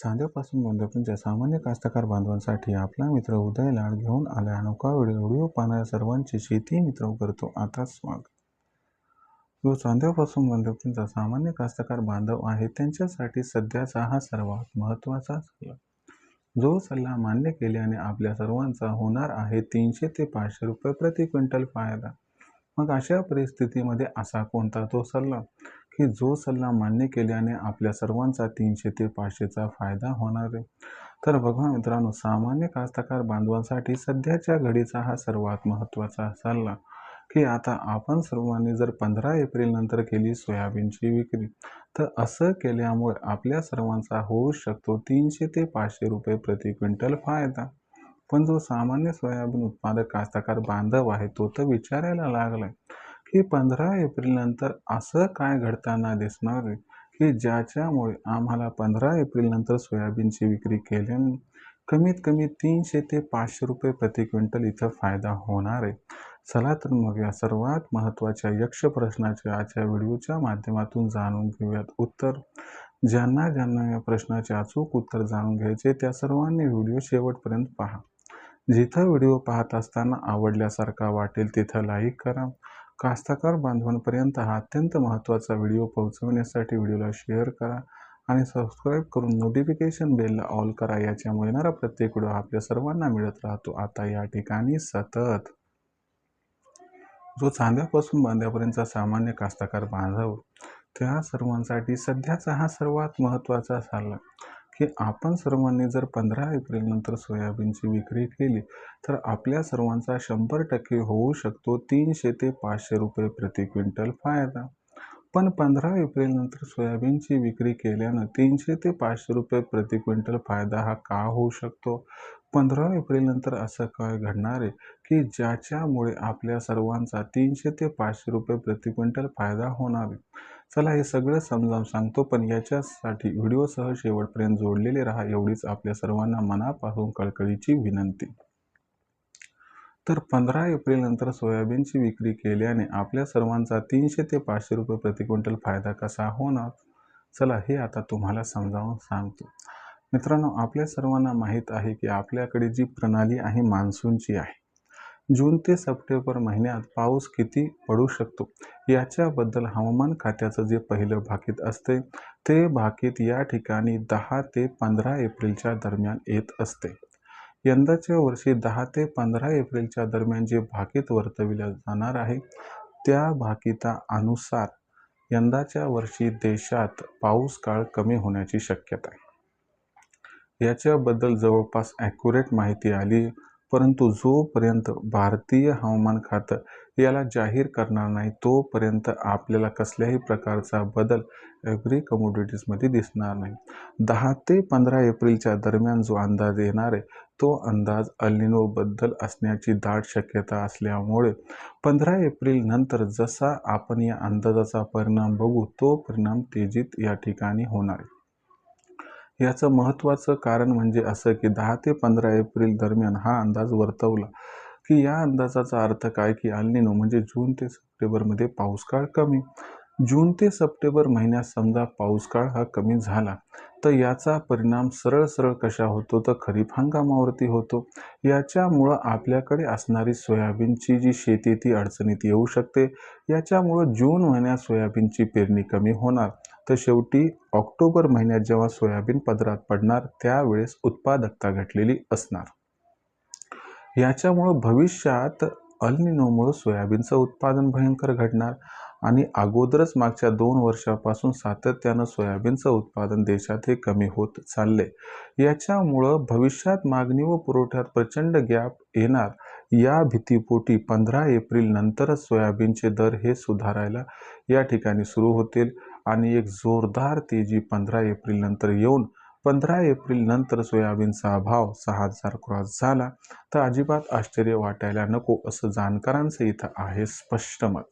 चांद्यापासून गोंद्यापर्यंतच्या सामान्य कास्तकार बांधवांसाठी आपला मित्र उदय लाड घेऊन आला अनोखा व्हिडिओ पाहणाऱ्या सर्वांचे शेती मित्र करतो आता स्वागत। जो चांद्यापासून गोंद्यापर्यंतचा सामान्य कास्तकार बांधव आहे त्यांच्यासाठी सध्याचा हा सर्वात महत्त्वाचा सल्ला। जो सल्ला मान्य केल्याने आपल्या सर्वांचा होणार आहे 300 ते 500 रुपये प्रति क्विंटल फायदा। मग अशा परिस्थितीमध्ये असा कोणता तो सल्ला की जो सल्ला मान्य केल्याने आपल्या सर्वांचा 300 ते 500चा फायदा होणार आहे? तर बघा मित्रांनो, सामान्य कास्तकार बांधवांसाठी सध्याच्या घडीचा हा सर्वात महत्त्वाचा सल्ला की आता आपण सर्वांनी जर 15 एप्रिल नंतर केली सोयाबीनची विक्री, तर असं केल्यामुळे आपल्या सर्वांचा होऊ शकतो 300 ते 500 रुपये प्रति क्विंटल फायदा। पण जो सामान्य सोयाबीन उत्पादक कास्तकार बांधव आहे तो तर विचारायला लागलाय की 15 एप्रिल नंतर असं काय घडताना दिसणार आहे की ज्याच्यामुळे आम्हाला 15 एप्रिल नंतर सोयाबीनची विक्री केल्याने कमीत कमी 300 ते 500 रुपये प्रति क्विंटल इथं फायदा होणार आहे। चला तर मग या सर्वात महत्त्वाच्या यक्ष प्रश्नाचे आजच्या व्हिडिओच्या माध्यमातून जाणून घेऊयात उत्तर। ज्यांना ज्यांना या प्रश्नाचे अचूक उत्तर जाणून घ्यायचे त्या सर्वांनी व्हिडिओ शेवटपर्यंत पहा। जिथं व्हिडिओ पाहत असताना आवडल्यासारखा वाटेल तिथं लाईक करा। कास्तकार बांधवांपर्यंत हा अत्यंत महत्त्वाचा व्हिडिओ पोहोचवण्यासाठी व्हिडिओला शेअर करा आणि सबस्क्राईब करून नोटिफिकेशन बेलला ऑल करा। याच्यामुळे येणारा प्रत्येक व्हिडिओ आपल्या सर्वांना मिळत राहतो। आता या ठिकाणी सतत जो चांद्यापासून बांध्यापर्यंतचा सामान्य कास्तकार बांधव त्या सर्वांसाठी सध्याचा हा सर्वात महत्त्वाचा सल्ला की आपण सर्वांनी जर 15 एप्रिल नंतर सोयाबीनची विक्री केली तर आपल्या सर्वांचा 100% होऊ शकतो 300 ते 500 रुपये प्रति क्विंटल फायदा। पण 15 एप्रिल नंतर सोयाबीनची विक्री केल्यानं 300 ते 500 रुपये प्रति क्विंटल फायदा हा का होऊ शकतो? 15 एप्रिल नंतर असं काय घडणार आहे की ज्याच्यामुळे आपल्या सर्वांचा 300 ते 500 रुपये प्रति क्विंटल फायदा होणार आहे? चला हे सगळं समजावून सांगतो, पण याच्यासाठी व्हिडिओसह शेवटपर्यंत जोडलेले राहा एवढीच आपल्या सर्वांना मनापासून कळकळीची विनंती। तर 15 एप्रिल नंतर सोयाबीनची विक्री केल्याने आपल्या सर्वांचा 300 ते 500 रुपये प्रति क्विंटल फायदा कसा होणार? चला हे आता तुम्हाला समजावून सांगतो। मित्रांनो, आपल्या सर्वांना माहीत आहे की आपल्याकडे जी प्रणाली आहे मान्सूनची आहे। जून ते सप्टेंबर महिन्यात पाऊस किती पडू शकतो याच्याबद्दल हवामान खात्याचं जे पहिलं भाकीत असते ते भाकीत या ठिकाणी 10 ते 15 एप्रिलच्या दरम्यान येत असते। यंदाच्या वर्षी 10 ते 15 एप्रिलच्या दरम्यान जे भाकीत वर्तविलं जाणार आहे त्या भाकितानुसार यंदाच्या वर्षी देशात पाऊस काळ कमी होण्याची शक्यता आहे। याच्याबद्दल जवळपास ॲक्युरेट माहिती आली, परंतु जोपर्यंत भारतीय हवामान खातं याला जाहीर करणार नाही तोपर्यंत आपल्याला कसल्याही प्रकारचा बदल ॲग्री कमोडिटीजमध्ये दिसणार नाही। 10 ते 15 एप्रिलच्या दरम्यान जो अंदाज येणार आहे तो अंदाज अल निनो बद्दल असण्याची दाट शक्यता असल्यामुळे 15 एप्रिल नंतर जसा आपण या अंदाजाचा परिणाम बघू तो परिणाम तेजीत या ठिकाणी होणार आहे। याचं महत्त्वाचं कारण म्हणजे असं की 10 ते 15 एप्रिल दरम्यान हा अंदाज वर्तवला की या अंदाजाचा अर्थ काय की अल निनो म्हणजे जून ते सप्टेंबरमध्ये पाऊसकाळ कमी। जून ते सप्टेंबर महिन्यात समजा पाऊसकाळ हा कमी झाला तर याचा परिणाम सरळ सरळ कशा होतो तर खरीप हंगामावरती होतो। याच्यामुळं आपल्याकडे असणारी सोयाबीनची जी शेती ती अडचणीत येऊ शकते। याच्यामुळं जून महिन्यात सोयाबीनची पेरणी कमी होणार, तर शेवटी ऑक्टोबर महिन्यात जेव्हा सोयाबीन पदरात पडणार त्यावेळेस उत्पादकता घटलेली असणार। याच्यामुळं भविष्यात अल निनोमुळे सोयाबीनचं उत्पादन भयंकर घटणार आणि अगोदरच मागच्या 2 वर्षापासून सातत्यानं सोयाबीनचं उत्पादन देशात हे कमी होत चालले। याच्यामुळं भविष्यात मागणी व पुरवठ्यात प्रचंड गॅप येणार। या भीतीपोटी 15 एप्रिल नंतरच सोयाबीनचे दर हे सुधारायला या ठिकाणी सुरू होतील आणि एक जोरदार तेजी 15 एप्रिल नंतर येऊन 15 एप्रिल नंतर सोयाबीनचा भाव 6000 क्रॉस झाला तर अजिबात आश्चर्य वाटायला नको असं जाणकारांचं इथं आहे स्पष्ट मत।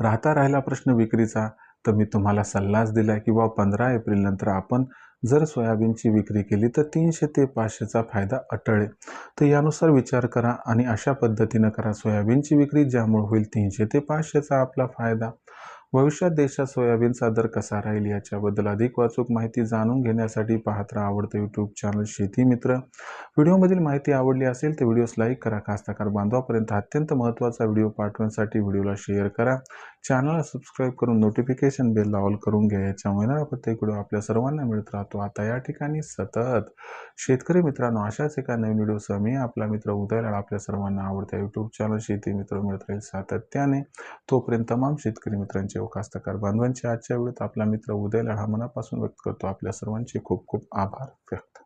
राहिला प्रश्न विक्रीचा, तर मी तुम्हाला सल्लाच दिला की 15 एप्रिल नंतर आपण जर सोयाबीनची विक्री केली तर 300 ते 500चा फायदा अटळ आहे। तर यानुसार विचार करा आणि अशा पद्धतीनं करा सोयाबीनची विक्री, ज्यामुळे होईल 300 ते 500चा आपला फायदा। भविष्यात देशात सोयाबीनचा दर कसा राहील याच्याबद्दल अधिक अचूक माहिती जाणून घेण्यासाठी पाहत राहा आवडतं यूट्यूब चॅनल शेती मित्र. व्हिडिओमधील माहिती आवडली असेल तर व्हिडिओस लाईक करा. कास्तकार बांधवापर्यंत अत्यंत महत्त्वाचा व्हिडिओ पाठवण्यासाठी व्हिडिओला शेअर करा. चॅनलला सबस्क्राईब करून नोटिफिकेशन बेल ऑल करून घ्या. याच्यामुळे येणारा प्रत्येक व्हिडिओ आपल्या सर्वांना मिळत राहतो. आता या ठिकाणी सतत शेतकरी मित्रांनो, अशाच एका नवीन व्हिडिओसह मी आपला मित्र उदय लाड आपल्या सर्वांना आवडत्या यूट्यूब चॅनल शेती मित्र मिळत राहील सातत्याने. तोपर्यंत तमाम शेतकरी मित्रांचे व कास्तकार बांधवांचे आजच्या व्हिडिओत आपला मित्र उदय लाड हा मनापासून व्यक्त करतो. आपल्या सर्वांचे खूप खूप आभार व्यक्त.